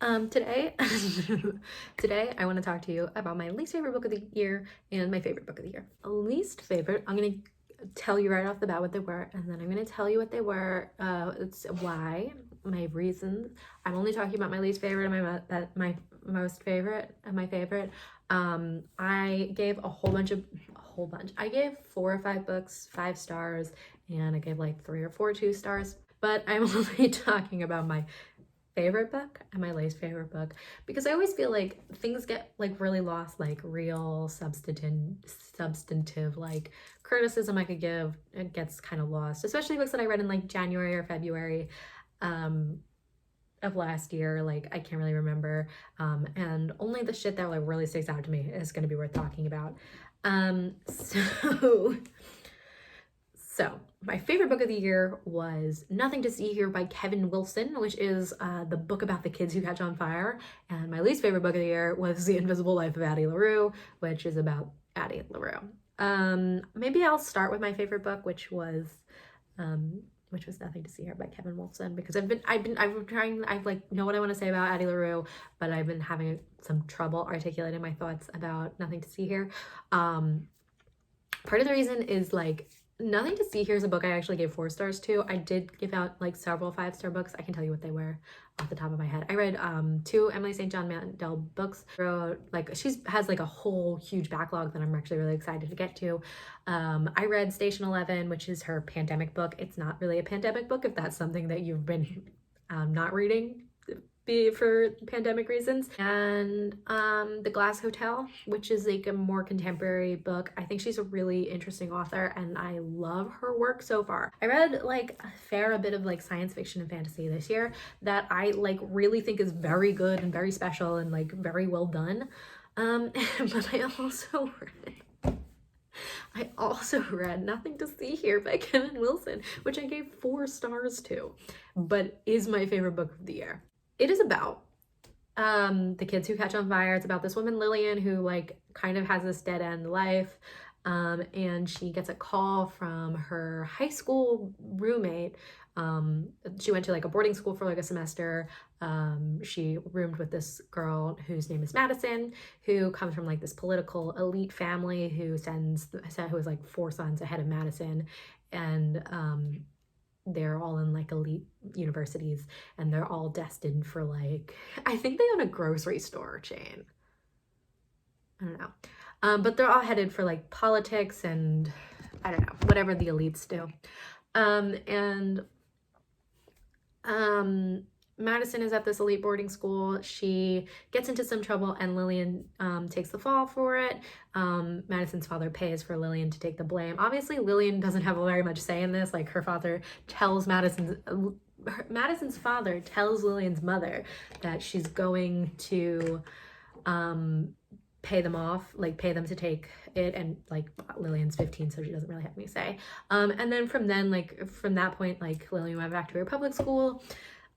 Hi. Today, today I want to talk to you about my least favorite book of the year and my favorite book of the year. Least favorite, I'm gonna tell you right off the bat what they were, and then I'm gonna tell you what they were. It's why, my reasons. I'm only talking about my least favorite and my most favorite and my favorite. I gave a whole bunch. I gave 4 or 5 books 5 stars, and I gave like 3 or 4 2 stars. But I'm only talking about my favorite book and my least favorite book, because I always feel like things get like really lost, like real substantive like criticism I could give, it gets kind of lost, especially books that I read in like January or February of last year. Like I can't really remember, and only the shit that like really sticks out to me is going to be worth talking about. So So, my favorite book of the year was Nothing to See Here by Kevin Wilson, which is the book about the kids who catch on fire. And my least favorite book of the year was The Invisible Life of Addie LaRue, which is about Addie LaRue. Maybe I'll start with my favorite book, which was Nothing to See Here by Kevin Wilson, because I've been trying, I like know what I want to say about Addie LaRue, but I've been having some trouble articulating my thoughts about Nothing to See Here. Part of the reason is like Nothing to See Here is a book I actually gave 4 stars to. I did give out like several 5-star books. I can tell you what they were off the top of my head. I read 2 Emily St. John Mandel books. Wrote like has like a whole huge backlog that I'm actually really excited to get to. I read Station 11, which is her pandemic book. It's not really a pandemic book if that's something that you've been not reading for pandemic reasons. And The Glass Hotel, which is like a more contemporary book. I think she's a really interesting author and I love her work so far. I read like a bit of like science fiction and fantasy this year that I like really think is very good and very special and like very well done. But I also read Nothing to See Here by Kevin Wilson, which I gave 4 stars to, but is my favorite book of the year. It is about the kids who catch on fire. It's about this woman, Lillian, who like kind of has this dead end life. And she gets a call from her high school roommate. She went to like a boarding school for like a semester. She roomed with this girl whose name is Madison, who comes from like this political elite family who has like 4 sons ahead of Madison. And they're all in like elite universities and they're all destined for like, I think they own a grocery store chain. I don't know. But they're all headed for like politics and I don't know, whatever the elites do. Madison is at this elite boarding school. She gets into some trouble and Lillian takes the fall for it. Madison's father pays for Lillian to take the blame. Obviously, Lillian doesn't have very much say in this. Like her father tells Madison's father tells Lillian's mother that she's going to pay them off, like pay them to take it, and like Lillian's 15, so she doesn't really have any say. And then from that point, like Lillian went back to her public school.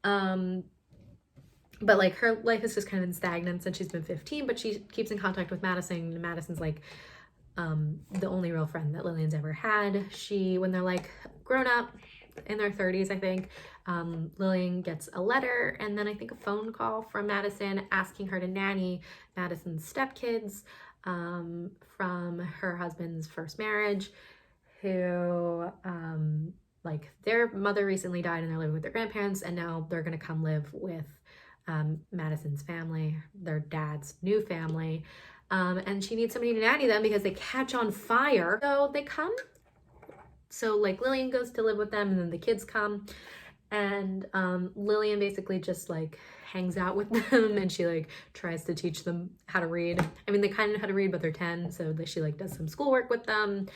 But like her life has just kind of been stagnant since she's been 15, but she keeps in contact with Madison. Madison's like the only real friend that Lillian's ever had. When they're like grown up in their 30s, I think, Lillian gets a letter and then I think a phone call from Madison asking her to nanny Madison's stepkids from her husband's first marriage, who like their mother recently died and they're living with their grandparents, and now they're gonna come live with Madison's family, their dad's new family, and she needs somebody to nanny them because they catch on fire. So they come. So like Lillian goes to live with them and then the kids come, and Lillian basically just like hangs out with them and she like tries to teach them how to read. I mean, they kind of know how to read, but they're 10, so she like does some schoolwork with them.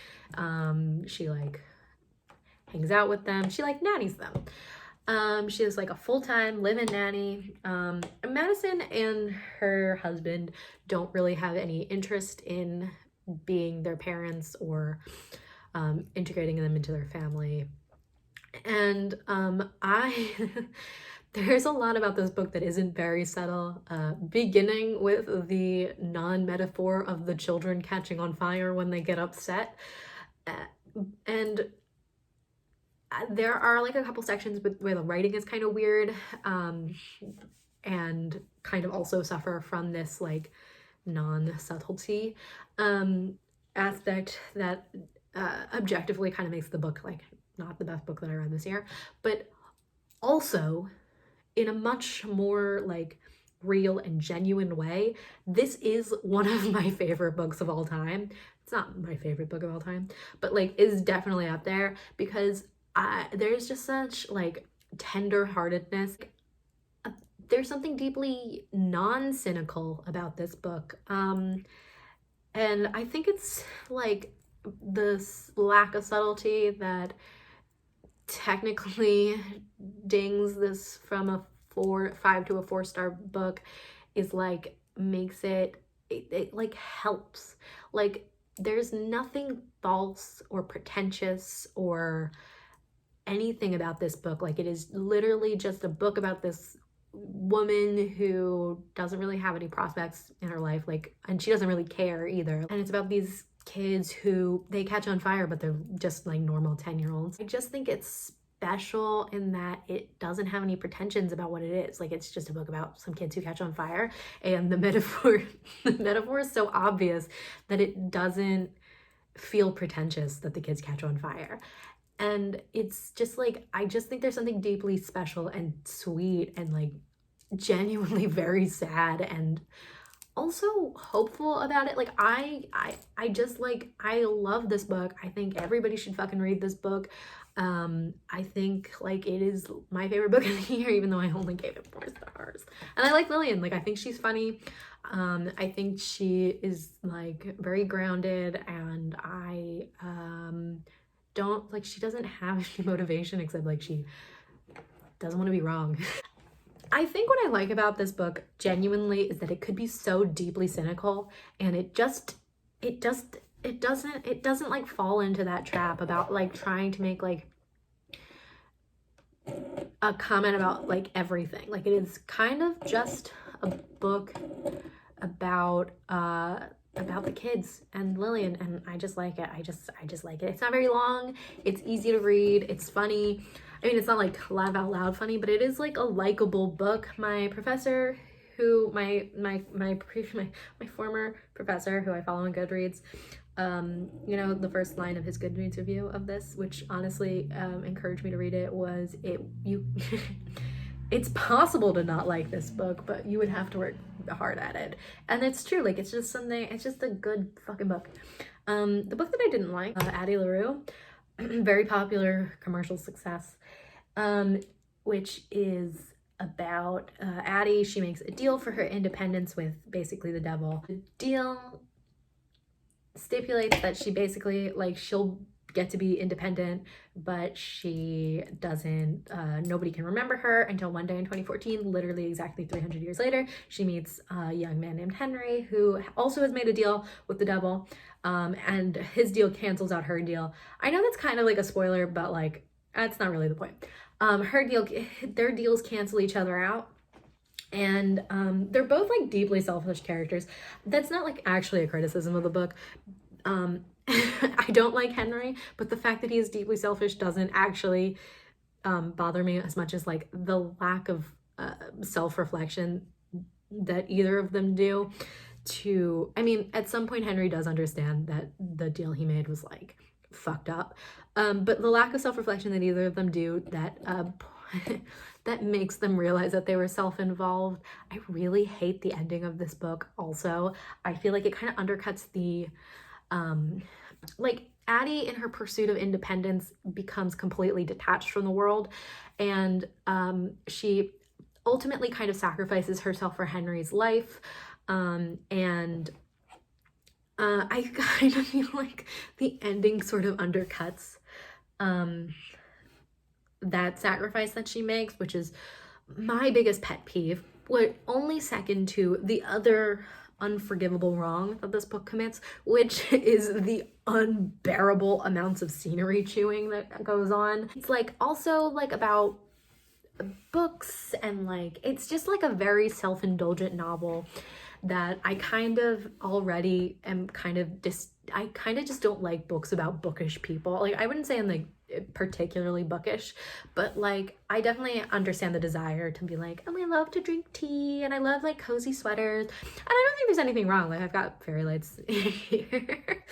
She like hangs out with them. She like nannies them. She is like a full-time live-in nanny. Madison and her husband don't really have any interest in being their parents or integrating them into their family. And there's a lot about this book that isn't very subtle, beginning with the non-metaphor of the children catching on fire when they get upset. And there are like a couple sections where the writing is kind of weird, and kind of also suffer from this like non-subtlety aspect that objectively kind of makes the book like not the best book that I read this year, but also in a much more like real and genuine way, this is one of my favorite books of all time. It's not my favorite book of all time, but like is definitely up there because there's just such like tender-heartedness. There's something deeply non-cynical about this book. And I think it's like this lack of subtlety that technically dings this from a 5 to a 4-star book is like makes it like helps. Like there's nothing false or pretentious or anything about this book. Like it is literally just a book about this woman who doesn't really have any prospects in her life, like, and she doesn't really care either. And it's about these kids who they catch on fire, but they're just like normal 10-year-olds. I just think it's special in that it doesn't have any pretensions about what it is. Like it's just a book about some kids who catch on fire, and the metaphor is so obvious that it doesn't feel pretentious that the kids catch on fire. And it's just like, I just think there's something deeply special and sweet and like genuinely very sad and also hopeful about it. Like I just like, I love this book. I think everybody should fucking read this book. I think like it is my favorite book of the year, even though I only gave it 4 stars. And I like Lillian. Like I think she's funny. I think she is like very grounded, and I don't like, she doesn't have any motivation except like she doesn't want to be wrong. I think what I like about this book genuinely is that it could be so deeply cynical, and it doesn't like fall into that trap about like trying to make like a comment about like everything. Like it is kind of just a book about the kids and Lillian, and I just like it. I just like it. It's not very long. It's easy to read. It's funny. I mean, it's not like laugh out loud funny, but it is like a likable book. My professor, who my former professor, who I follow on Goodreads, you know, the first line of his Goodreads review of this, which honestly encouraged me to read it, was it's possible to not like this book, but you would have to work hard at it. And it's true. Like it's just a good fucking book. The book that I didn't like, Addie LaRue, very popular commercial success, which is about Addie. She makes a deal for her independence with basically the devil. The deal stipulates that she basically like she'll get to be independent, but she doesn't, nobody can remember her until one day in 2014, literally exactly 300 years later, she meets a young man named Henry who also has made a deal with the devil, and his deal cancels out her deal. I know that's kind of like a spoiler, but like that's not really the point. Their deals cancel each other out. And they're both like deeply selfish characters. That's not like actually a criticism of the book. I don't like Henry, but the fact that he is deeply selfish doesn't actually bother me as much as like the lack of self-reflection that either of them do. I mean, at some point Henry does understand that the deal he made was like fucked up, but the lack of self-reflection that either of them do that makes them realize that they were self-involved. I really hate the ending of this book also. I feel like it kind of undercuts the like Addie in her pursuit of independence becomes completely detached from the world, and she ultimately kind of sacrifices herself for Henry's life, and I kind of feel like the ending sort of undercuts that sacrifice that she makes, which is my biggest pet peeve. What only second to the other unforgivable wrong that this book commits, which is the unbearable amounts of scenery chewing that goes on. It's like also like about books, and like it's just like a very self-indulgent novel that I kind of already am kind of I kind of just don't like books about bookish people. Like, I wouldn't say I'm like particularly bookish, but like I definitely understand the desire to be like, oh, I love to drink tea and I love like cozy sweaters. And I don't think there's anything wrong. Like, I've got fairy lights here.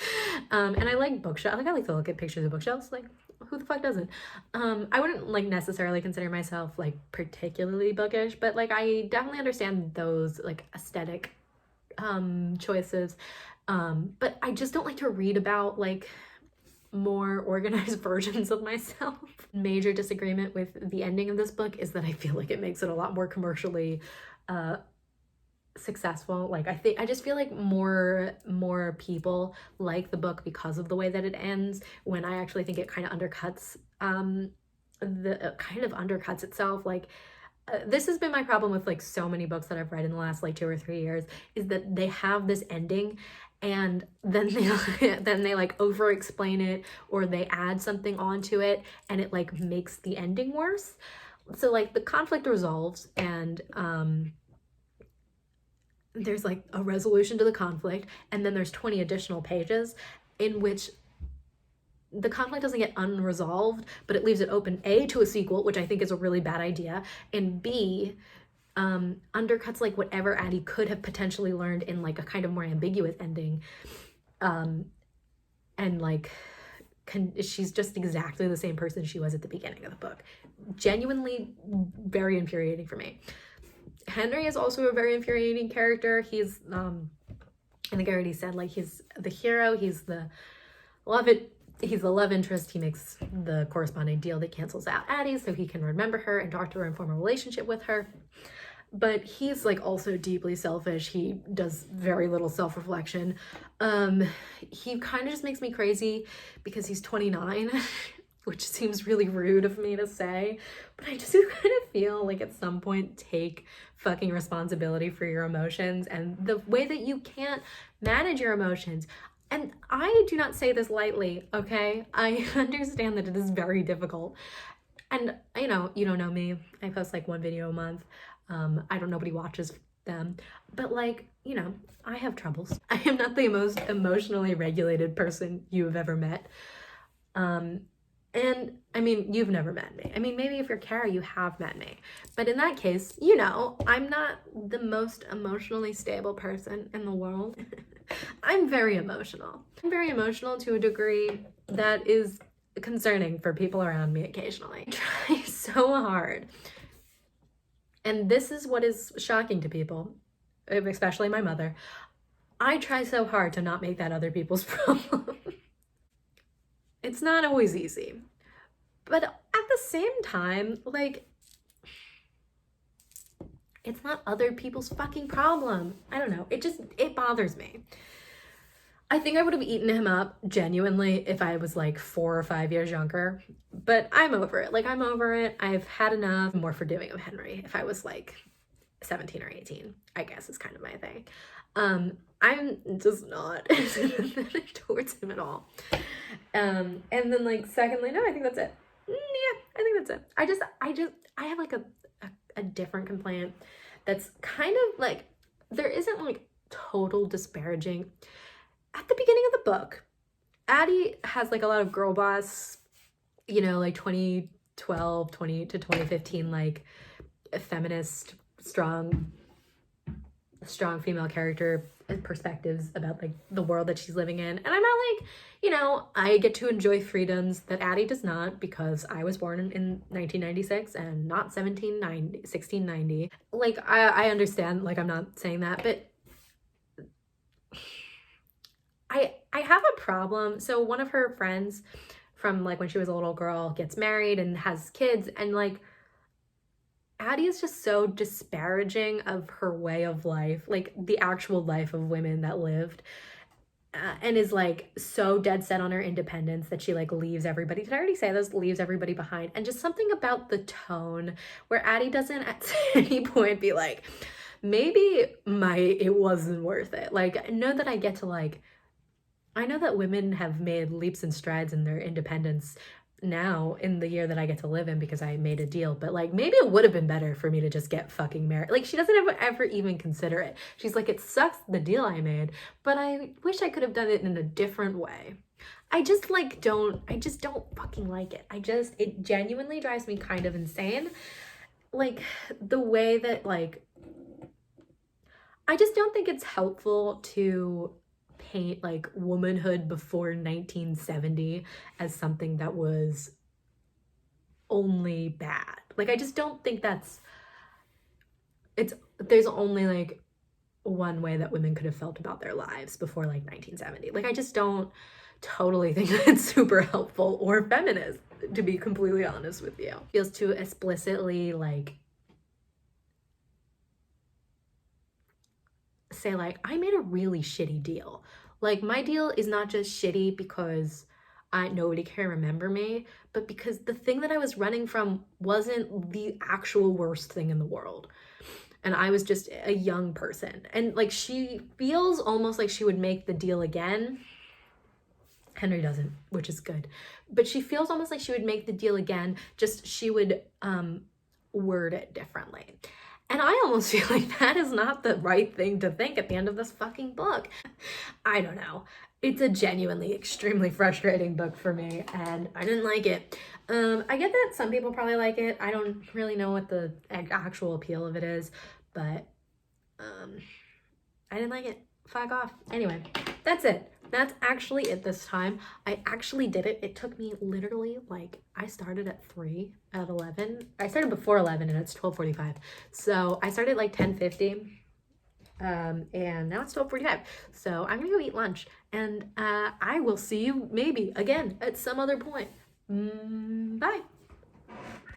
And I like bookshelves. Like, I like to look at pictures of bookshelves. Like, who the fuck doesn't? I wouldn't like necessarily consider myself like particularly bookish, but like I definitely understand those like aesthetic choices. But I just don't like to read about like more organized versions of myself. Major disagreement with the ending of this book is that I feel like it makes it a lot more commercially successful. Like, I just feel like more people like the book because of the way that it ends, when I actually think it kind of undercuts itself. Like, this has been my problem with like so many books that I've read in the last like 2 or 3 years, is that they have this ending and then they like over explain it, or they add something onto it and it like makes the ending worse. So like the conflict resolves and there's like a resolution to the conflict, and then there's 20 additional pages in which the conflict doesn't get unresolved, but it leaves it open, A, to a sequel, which I think is a really bad idea, and B, undercuts like whatever Addie could have potentially learned in like a kind of more ambiguous ending. And like she's just exactly the same person she was at the beginning of the book. Genuinely very infuriating for me. Henry is also a very infuriating character. He's I think I already said, like, he's the hero, he's the love interest. He makes the corresponding deal that cancels out Addie so he can remember her and talk to her and form a relationship with her. But he's like also deeply selfish. He does very little self-reflection. He kind of just makes me crazy because he's 29, which seems really rude of me to say, but I just kind of feel like at some point, take fucking responsibility for your emotions and the way that you can't manage your emotions. And I do not say this lightly, okay? I understand that it is very difficult. And, you know, you don't know me. I post like 1 video a month. Nobody watches them. But like, you know, I have troubles. I am not the most emotionally regulated person you have ever met. And I mean, you've never met me. I mean, maybe if you're Kara, you have met me. But in that case, you know, I'm not the most emotionally stable person in the world. I'm very emotional. I'm very emotional to a degree that is concerning for people around me occasionally. I try so hard. And this is what is shocking to people, especially my mother. I try so hard to not make that other people's problem. It's not always easy. But at the same time, like, it's not other people's fucking problem. I don't know. It bothers me. I think I would have eaten him up genuinely if I was like 4 or 5 years younger, but I'm over it. Like, I'm over it. I've had enough. I'm more forgiving of Henry if I was like 17 or 18, I guess is kind of my thing. I'm just not sympathetic towards him at all. And then like, secondly, no, I think that's it. Yeah, I think that's it. I have like a different complaint that's kind of like, there isn't like total disparaging. At the beginning of the book, Addie has like a lot of girl boss, you know, like 2012, 20 to 2015, like feminist, strong female character perspectives about like the world that she's living in. And I'm not like, you know, I get to enjoy freedoms that Addie does not because I was born in 1996 and not 1690. Like, I understand, like, I'm not saying that, but I have a problem. So one of her friends from like when she was a little girl gets married and has kids, and like Addie is just so disparaging of her way of life, like the actual life of women that lived, and is like so dead set on her independence that she like leaves everybody. Did I already say this? Leaves everybody behind. And just something about the tone where Addie doesn't at any point be like, maybe it wasn't worth it. Like, know that I get to like, I know that women have made leaps and strides in their independence, now in the year that I get to live in because I made a deal, but like maybe it would have been better for me to just get fucking married. Like she doesn't ever even consider it. She's like, it sucks the deal I made, but I wish I could have done it in a different way. I just don't fucking like it. It genuinely drives me kind of insane. Like the way that like, I just don't think it's helpful to paint like womanhood before 1970 as something that was only bad. Like I just don't think there's only like one way that women could have felt about their lives before like 1970. Like I just don't totally think that it's super helpful or feminist, to be completely honest with you. It feels too explicitly like say like I made a really shitty deal. Like my deal is not just shitty because nobody can remember me, but because the thing that I was running from wasn't the actual worst thing in the world. And I was just a young person. And like she feels almost like she would make the deal again. Henry doesn't, which is good. But she feels almost like she would make the deal again, just she would word it differently. And I almost feel like that is not the right thing to think at the end of this fucking book. I don't know. It's a genuinely extremely frustrating book for me, and I didn't like it. I get that some people probably like it. I don't really know what the actual appeal of it is, but I didn't like it. Fuck off. Anyway, that's it. That's actually it this time. I actually did it. It took me literally like, I started at 3 at 11. I started before 11 and it's 12:45. So I started like 10:50. And now it's 12:45. So I'm gonna go eat lunch and I will see you maybe again at some other point. Bye.